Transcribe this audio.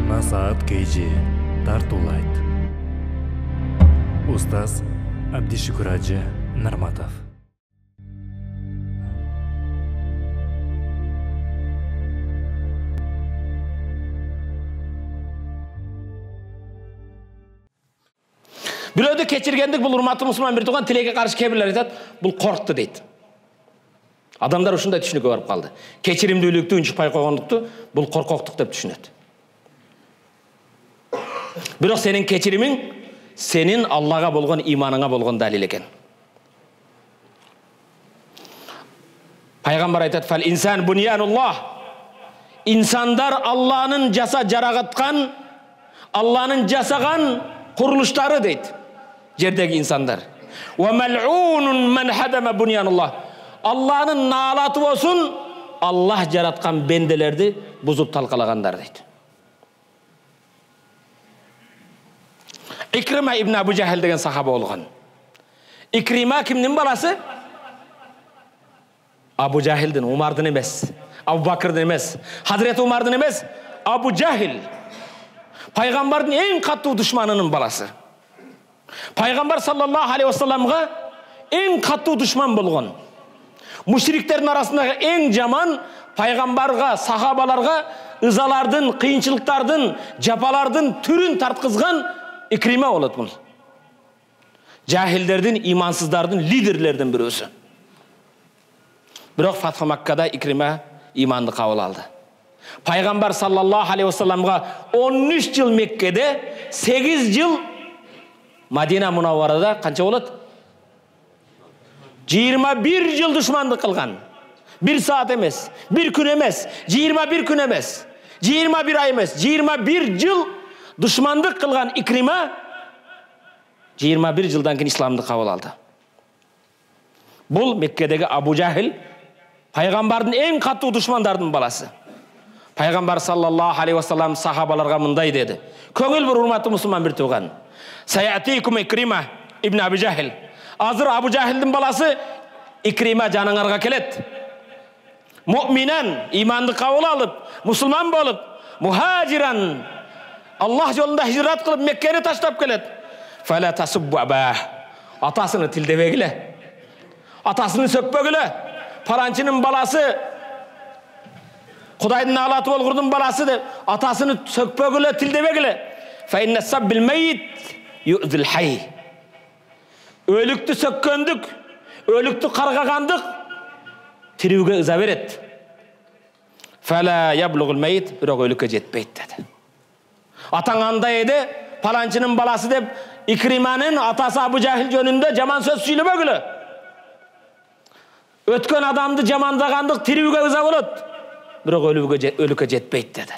Жаңа саат KG тартуулайт. Устаз Абдишүкүр Ажы Нарматов. Бирөөдө кечиргендик бул урматтуу мусулман бир тууган тилекке каршы кээ-бирлер айтат, бул коркту дейт. Адамдар ушундай түшүнүккө барып калды. Кечиримдүүлүктү унчукпай койгондукту бул коркоктук деп түшүнөт. Бирок сенин кечиримиң сенин Аллага болгон иманыңа болгон далил экен. Пайгамбар айтат: "Фал инсан буньянуллах." Инсандар Алланын жарагаткан, Алланын жасаган курулуштары дейт. Жердеги инсандар. Ва мал'унун ман хадама буньянуллах. Алланын наалаты болсун, Аллах жараткан бенделерди бузуп талкалагандар дейт. Икрима ибн Абу Жахил деген сахаба болгон. Икрима кимдин баласы? Абу Жахилдин, Умардын эмес, Абу Бакырдын эмес, Хазіреті Умардын эмес, Абу Жахил. Пайгамбардын эң каттуу душманынын баласы. Пайгамбар саллаллаху алейхи вассаламга эң каттуу душман болгон. Мушриктердин арасындагы эң жаман пайгамбарга, сахабаларга ызалардын, кыйынчылыктардын, жапалардын түрүн тарткызган Икрима болот бул. Жахилдердин, имансыздардын лидерлердин бирөөсү. Бирок Фатху Маккада Икрима иманды кабыл алды. Пайгамбар саллаллаху алейхи вассаламга 13 жыл Меккеде, 8 жыл Мадина Мунавварада канча болот? 21 жыл душмандык кылган. Bir saat эмес, bir күн эмес, 21 күн эмес, 21 ай эмес, 21 жыл душмандык кылган Икрима 21 жылдан кийин исламды кабыл алды. Бул Меккедеги Абу Жахил пайгамбардын эң каттуу душмандардын баласы. Пайгамбар саллаллаху алейхи вассалам сахабаларга мындай деди: "Көңүл бур, урматтуу мусулман бир тууган. Саятикум Икрима ибн Абу Жахил. Азыр Абу Жахилдин баласы Икрима жаныңарга келет. Муъминан, иманды кабыл алып, мусулман болуп, мухажиран, Аллах жолунда хижрат кылып Меккени таштап келет. Фала тасуббу аба. Атасыны тилдебегиле. Атасыны сөкпөгүлө. Паранчынын баласы, Кудайдын наалаты болгурдун баласы деп атасыны сөкпөгүлө, тилдебегиле. Фа инна саббил майит ю'зил хай. Өлүктү сөккөндүк, өлүктү каргагандык тирүүгө ыза берет. Фала яблугул майит, бирок өлүккө жетпейт деди. Атаң андай эди, паланчынын баласы деп Икриманын атасы Абу Жахил жөнүндө жаман сөз сүйлөбөгүлө. Өткөн адамды жамандагандык тирүүгө ыза болот, бирок өлүккө жетпейт деди.